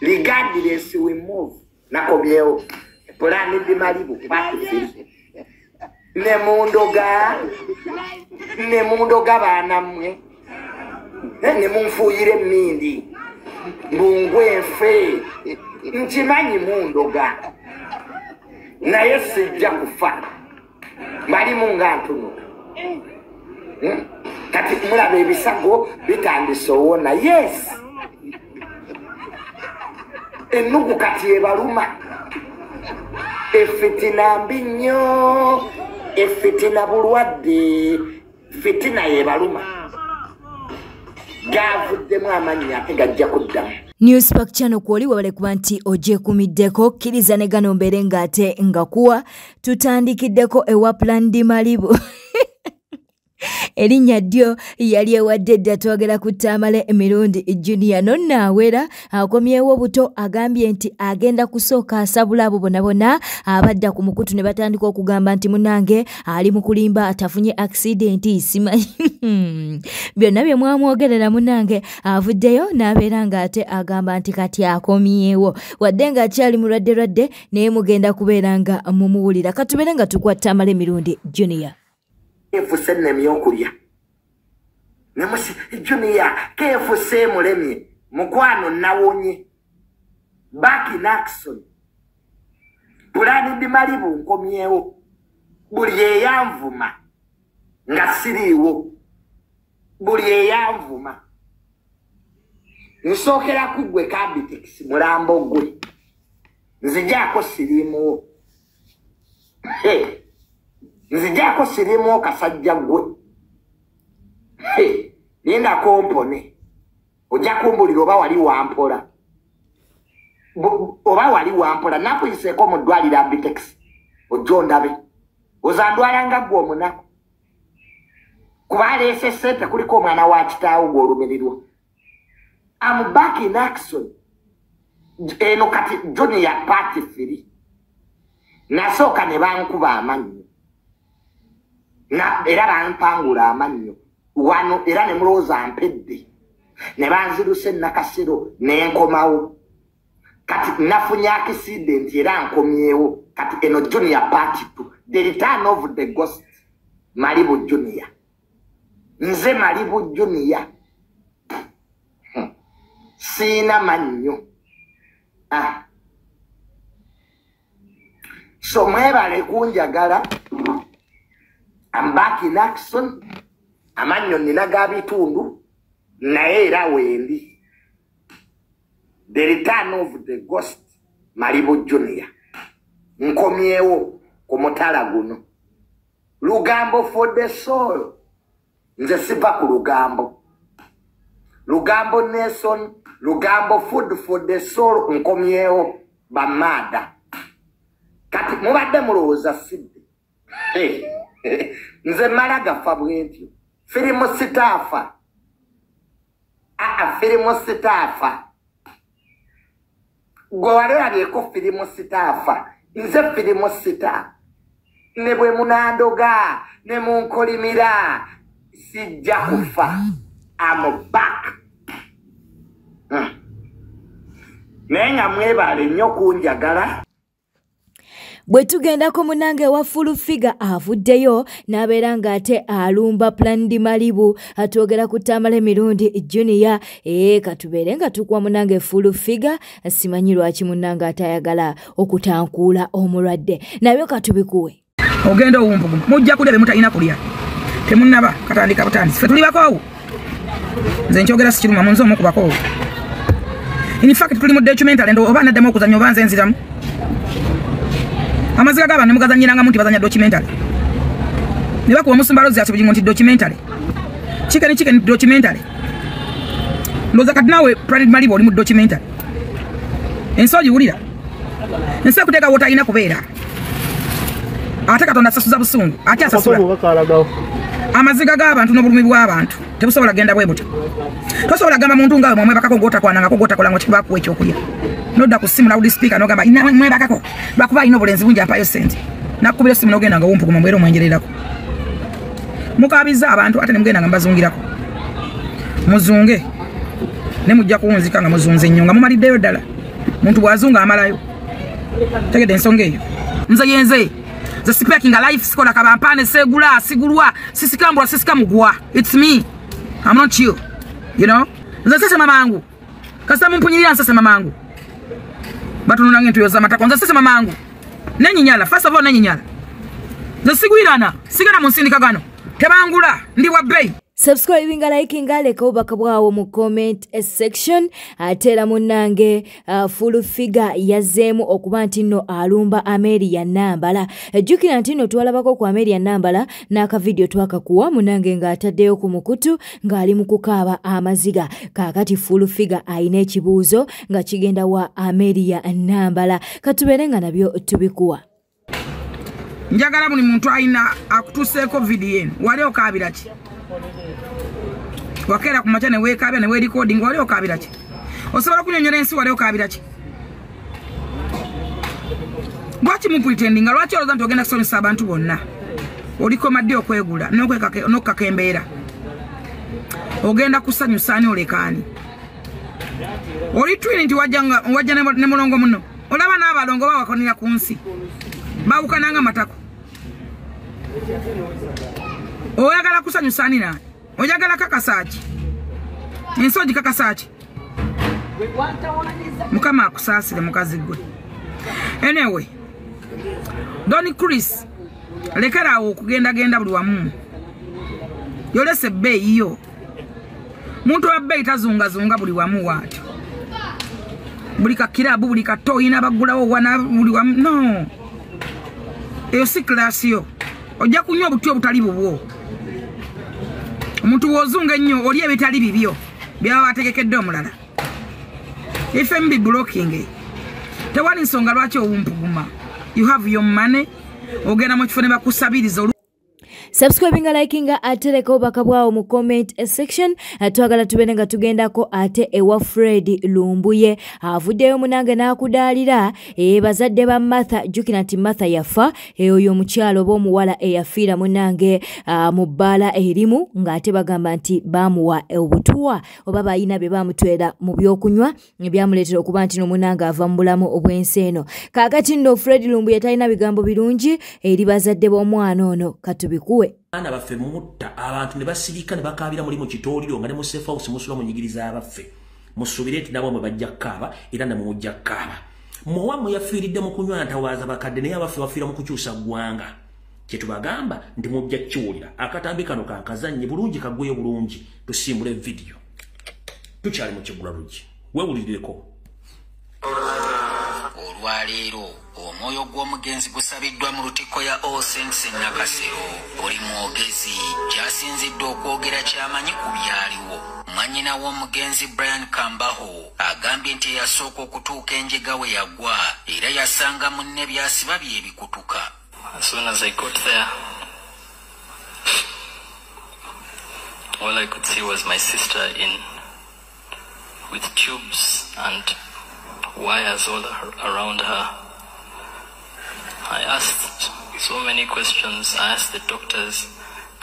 Regardless we move. Nakobyeo. Pulani di Malibu. Ne mundoga bana mwe. Ne munfuyire mindi. Mbungwe fe. Nchimanyi mundoga. Na yesi jakufa. Mali mungantuno. Kati mula bebisago bitandiso wona. Yes. Enugu kati ebaluma. Efitina mbinyo. Efitina bulwadde. Fitina ebaluma. Gavuddemu amannya ate gajja kuddamu. Newspack channel kwoli wabale kuba nti oje kumiddeko kkiriza ne gano mbere ng'ate ngakuwa tutandikiddeko ewa Plan D Malibu. Erinnya ddyo yali ewadde dda twagala ku Tamale emirundi Junior nonnaawera akomyewo buto agambye nti agenda kusooka asabula abo bonna abadda ku mukutu ne batandika okugamba nti munange ali mu kulimba atafunye accident simanyi byonna bye mwamwogerera munange avuddeyo n'abeera ng'ate agamba nti kati akomyewo wadde ng'akyali mulwadde naye mugenda kubeera nga mumuwulira katubeere nga tukwa Tamale emirundi Junior. KFC nemyokulya. Nemusi Junior KFC mulemye mukwano nawonye. Back in action. Plan D Malibu nkomyewo. Buli eyamvuma nga siriwo. Buli eyamvuma. Nsokera kugwe Kabitex mulambo gwe. Nzijako sirimu. Nzijako sirimu kasajja gwe. Linda kompone. Oja kumbulira oba wali wampola. Oba wali wampola. Nakuyiseko mu ddwaliro Abitex. Ojo ndabe. Ozandwala nga gwe omunaku. Kuba aleese ssente kuliko omwana wa kitaawo gw'olumirirwa. I'm back in action. Eno kati Junior Party 3. Nasooka ne bankuba amanyi. Na era bampangula amanyo wano era ne mulooza mpedde ne banziruse nakasiro n'enkomawo kati nafunya accident era nkomyewo kati eno Junior Party 2 the return of the ghost Malibu Junior nze Malibu Junior sina manyo so mwebale kunjagala. I'm back in action. Amanyo nina gabitundu naye era wendi. The return of the ghost Malibu Junior. Nkomyewo ku mutala guno. Lugambo for the soul. Nze siva ku lugambo. Lugambo Nelson. Lugambo food for the soul. Nkomyewo bamada. Kati mubadde mulowooza sidde. Nze malaga fabwentyo. Firimu sitafa. Firimu sitafa. Gwe waleabyeko firimu sitafa. Nze firimu sita. Ne bwe munandoga. Ne munkolimira. Sijja kufa. I'm back. Naye nga mwebale nnyo kunjagala. Bwe tugendako munange wa Full Figure avuddeyo n'abeera ng'ate alumba Plan D Malibu atwogera ku Tamale emirundi Junior katubeere nga tukwa munange Full Figure simanyi lwaki munange atayagala okutankuula omulwadde nabyo katubikuwe ogenda owumpugu mujja kulya be mutalina kulya temunnaba katandika butandisi ffe tuli bakoowu nze nkyogera sikiruma munze omu ku bakoowu in fact tuli mu documentary ndo oba naddemu okuzannya oba nze nziramu amaziga gaba ne mugazanyiranga mu nti bazanya documentary ne bakuwa musumbalozi ati bugingo nti documentary chicken documentary ndoza kati nawe Plan D Malibu oli mu documentary ensoji wulira nse kuteka wota ina kubeera ate Katonda sasuza busungu ate asasula amaziga g'abantu n'obulumi bw'abantu tebusobola genda bwe buto tosobola gamba muntu ngawe mwemwe bakako gota kwananga kugota kolango kibakuwa ekyokulya nodda ku simu loud speaker nogamba ina mwemwe bakako bakuba ino bulenzi bungi apayo sente nakubira simu nogenda nga wumpuku mwero mwenjererako mukabiza abantu ate nemugenda nga mbazungirako muzunge ne mujja kuwunzika nga muzunze nnyo nga mumaliddeyo ddala muntu bwazunga amalayo tegedde ensonga eyo nze yenze the speaking a life sikola kabampane segula sigulwa sisikambula sisikamugwa it's me I'm not you know nze sese mamangu kasa mumpunyirira nsese mamangu batununange ntuyoza matako nze sese mamangu nenyinyala first of all nenyinyala nze sigwirana sigana munsindika gano tebangula ndi wa bei. Subscribing and liking leka obaka bwawo mu comment section atera munange full figure yazemu okuba nti no alumba Amelia Nambala jukira nti no twalabako ku Amelia Nambala n'aka video twakakuwa munange nga ataddeyo ku mukutu ng'ali mu kukaaba amaziga kakati full figure ayina ekibuuzo nga kigenda wa Amelia Nambala katubere nga nabyo tubikuwa. Njagala buli muntu ayina akutuseeko video eno wali okaabira ki wakera ku matane weekabya ne we recording wali okaabira ki osobola kunyonyola ensi wali okaabira ki lwaki mu pretendinga lwaki oloza nti ogenda kusomesa abantu bonna oliko madde okwegula n'okukaka embeera ogenda kusanyusa ani olekaani oli twini nti wajja ne mulongo muno olaba n'abalongo bawakonera ku nsi bawukananga matako oyagala kusanyusa ani nani oyagala kakasaki ensoji kakasaki mukama akusaasire mukazi gwe anyway Donny Chris lekerawo okugenda buli wamu yolese bbeeyi yo muntu wa bbeeyi tazungazunga buli wamu waatyo buli kakirabu buli katoyina bagulawo wana buli wamu no eyo si klasi yo ojja kunywa obuti obutali bubwo omuntu wozunga ennyo oli ebitali bibyo byaba bategekedde omulala FMB blocking tewali nsonga lwaki owumpuguma you have your money ogenda mu kifo ne bakusabiriza. Subscribing and liking atereka obaka bwawo mu comment section twagala tubene nga tugendako ate ewa Fred Lumbuye avuddeyo munange n'akudaalira bazadde ba Martha jukira nti Martha yafa oyo omukyalo b'omuwala eyafiira munange mu bbaala erimu ng'ate bagamba nti bamuwa obutuwa oba bayina bye bamutwera mu byokunywa ebyamuleetera okuba nti n'omunange ava mu bulamu obw'ensi eno kaakati nno Fred Lumbuye talina bigambo birungi eri bazadde b'omwana ono katubikuwe. Ana baffe mutta abantu ne basirika ne bakaabira muri mu kitooliro nga ne mu safe house musula munyigiriza abaffe musubire nti nabo bajja kaaba era ne mujja kaaba muwamu yafiiridde mu kunywa ntawaaza bakadde naye abaffe bafiira mu kukyusa gwanga kye tubagamba ndi mujja kiwulira akatambi kano kankazannye bulungi kagweyo bulungi tusimbule video tukyali mu kigula lugi wewulirireko. Olwaleero omwoyo gw'omugenzi gusabiddwa mu lutikko ya All Saints e Nakasero buli mwogezi kyasinziddwa okwogera kyamanyi ku byaliwo. Mwannyina w'omugenzi Brian Kambaho agambye nti yasooka okutuuka enjega we yagwa era yasanga munne byasiba bye ebikutuka. As soon as I got there, all I could see was my sister with tubes and wires all around her. I asked so many questions. I asked the doctors.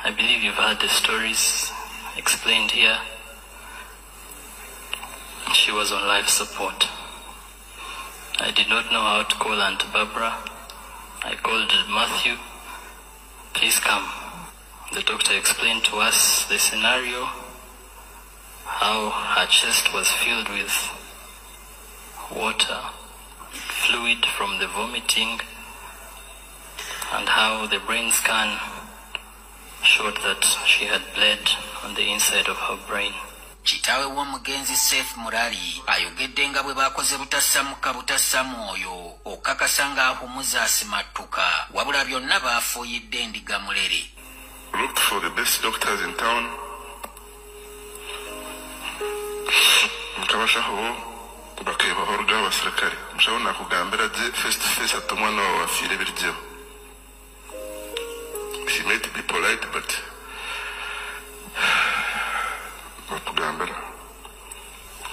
I believe you've heard the stories explained here. She was on life support. I did not know how to call Aunt Barbara. I called Matthew. Please come. The doctor explained to us the scenario, how her chest was filled with water, fluid from the vomiting, and how the brain scan showed that she had bled on the inside of her brain. Kitaawe w'omugenzi Safe Murali ayogedde nga bwe bakoze butassamuka butassamwoyo okakasa nga ahumuza asimattuka wabula byonna baafuuyidde endiga mulere. Looked for the best doctors in town. Mukabashaho bakeba horuga abasirikare mushaho nakugambira je face to face at omwana wawe afiire biryo. She made to be polite but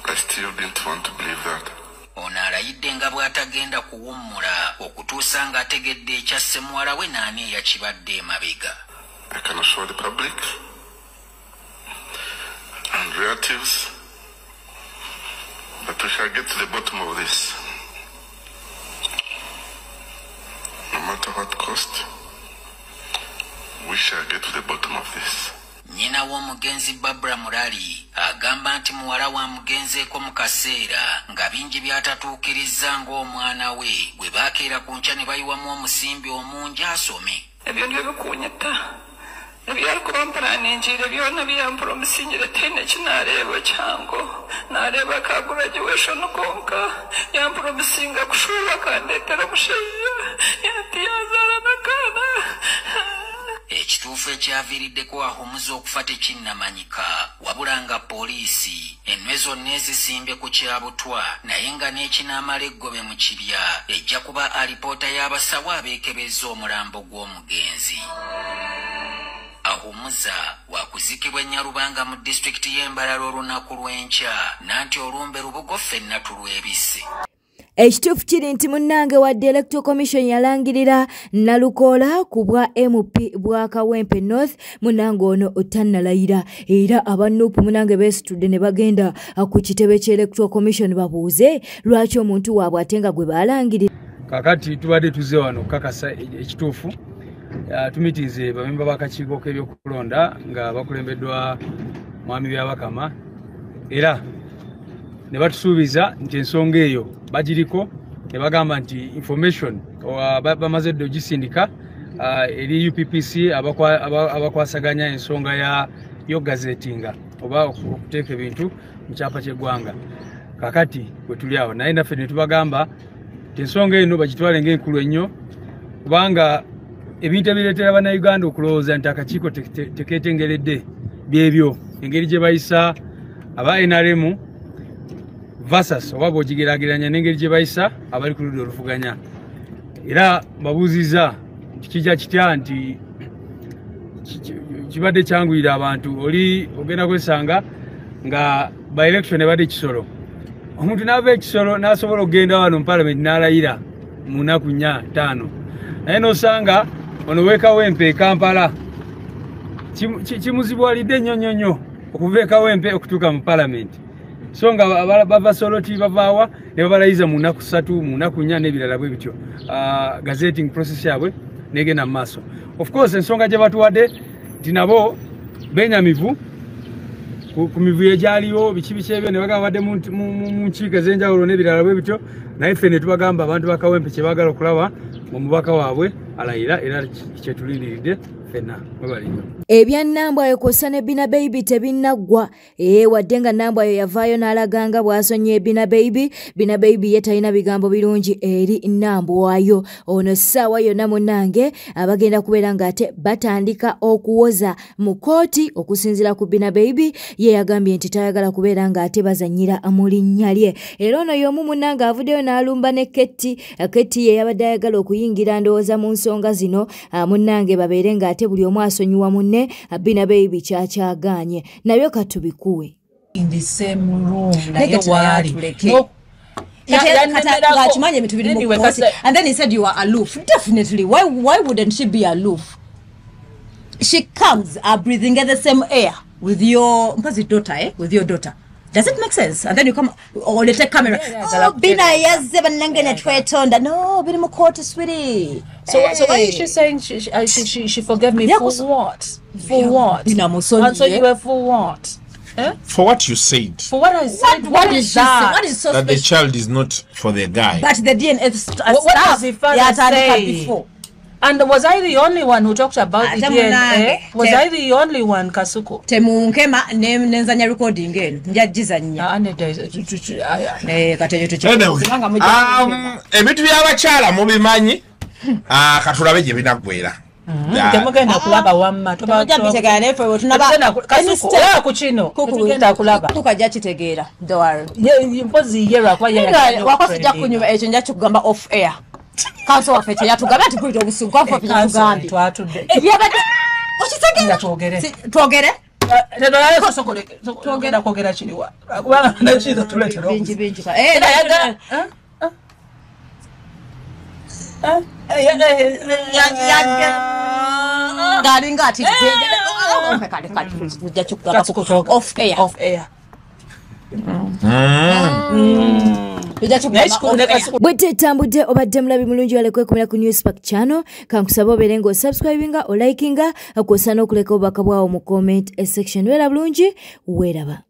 I still didn't want to believe that. Ono alayidde nga bw'atagenda kuwummula okutuusa ng'ategedde ekyasse muwala we n'ani eyakibadde emabega. I can assure the public and relatives But we shall get to the bottom of this. No matter what cost, we shall get to the bottom of this. Nyina w'omugenzi Barbara Murali agamba nti muwala wa mugenzeeko mu kaseera nga bingi byatatuukiriza ng'omwana we bwe baakeera ku nkya ne bayiwamu omusimbi omungi asome. Ebyo ndio bikunyita ebyalikubampana ninjire byona byampura omusinjire tene kinareeba kyango nareeba ka graduation konka yampura omusinga kushuba kandetera mushaija yati yazara nakana. Ekituufu ekyaviiriddeko ahumuza okufa tekinnamanyika wabula nga poliisi ennwe zonna ezisimbye ku kyabutwa naye nga n'ekinaamala eggobe mu kibya ejja kuba alipoota y'abasawo abeekebezza omulambo gw'omugenzi. Ahumuza wakuzikibwa e Nyarubanga mu disitulikiti y'Embalala olunaku lw'enkya nanti olumbe Lubugo ffenna tulwebisse. Ekituufu kiri nti munnange wadde Electoral Commission yalangirira Nalukoola ku bwa MP bwa Kawempe North munnange ono otannalayira era abanuupu munnange beesitudde ne bagenda ku kitebe ky'Electoral Commission babuuze lwaki omuntu waabwe ate nga gwe baalangirira. Kakati tubadde tuze wano kakasa ekituufu tumitize bamemba b'akakiiko k'ebyokulonda nga bakulembeddwa mwami Byabakama era ne batusuubiza nti ensonga eyo bagiriko ne bagamba nti information bamaze dde ogisindika eri UPPC abakwasaganya ensonga y'ogazetinga oba okuteeka ebintu mu kyapa ky'eggwanga. Kakati bwe tuli awo naye naffe ne tubagamba nti ensonga eno bagitwale ng'enkulu ennyo kubanga ebintu ebireetera bannayuganda okulowooza nti akakiiko tekeetengeredde byebyo engeri gye bayisa aba NRM versus oba bw'ogigeraageranya n'engeri gye bayisa abali ku ludda oluvuganya. Era babuuziza nti kijja kitya nti kibadde kyanguyira abantu oli ogenda kwesanga nga by election ebadde kisolo omuntu n'ava ekisolo n'asobola okugenda wano mu parliament n'alayira mu nnaku 4-5 naye n'osanga ono w'Ekawempe e Kampala kimuzibwalidde nnyo okuva e Kawempe okutuuka mu parliament. So nga bava Soroti bavaawa ne babalayiza mu nnaku 3 mu nnaku 4 n'ebirala bwe bityo gazetting process yabwe negenda mu maaso. Of course ensonga gye batuwadde nti nabo benyamivu ku mivu egyaliwo biki ebyo ne bagamba badde mu nkiiko ez'enjawulo n'ebirala bwe bityo naye ffe ne tubagamba abantu ba Kawempe kye baagala okulaba omubaka waabwe alayira era kyetulindiridde ffenna mwebalinyo. Ebya Nambwayo kw'ossa ne Bina Baby tebinnaggwa wadde nga Nambwayo yavaayo n'alaganga bw'asonye Bina Baby. Bina Baby ye talina bigambo birungi eri Nambwayo. Ono ssaawa yonna munnange abagenda kubeera ng'ate batandika okuwoza mu kooti okusinziira ku Bina Baby ye yagambye nti tayagala kubeera ng'ate bazannyira mu linnya lye. Era ono y'omu munnange avuddeyo n'alumba ne Ketty. Ketty ye yabadde ayagala okuyingira ndowooza mu nsonga zino munnange babeere ng'ate buli omu asonyiwa munne Bina Baby kyakyaganye nabyo katubikuwe in the same room naye wali and then he said you are aloof. Definitely. Why wouldn't she be aloof? She comes breathing at the same air with your daughter, with your daughter. Does it make sense? And then you come or they take camera. Bina yazze banangene twetonda. No, biri mu court, sweetie. So why is she saying she forgave me for what? For what? And so you were for what? Eh? For what you said. For what I said. What is that? What is so that special? The child is not for the guy. But the DNA stuff. What does the father say? Before? And was I the only one who talked about the DNA? Was I the only one, Kasuko? Temunkema nenzanya recording eno. Njajizanya. Ebitu by'abakyala mubimanyi. Katulabe gye binaggwera. Temugenda kulaba wamma. Tubategana fe tunaba. Kasuko ku kino. Tugenda kulaba. Tukajja kitegeera. Dowari. Mpozi yera kwa yera. Wakwasijja kunyuma ekyo nja kugamba off air. Kanso waffe teyatugamba nti kulira obusungu kwafa tugambi twatudde ebyabadde okitegera twogere twogera kwogera kiriwa kubanga nakiza tuletera bingi galinga ati kale kujja kugamba off air bwete etambudde obadde mulabi mulungi wale kwekumira ku Newspark channel kankusaba obeere ng'osubscribinga olikinga kw'osa n'okuleka obubaka bwawo mu comment section. Weera bulungi weeraba.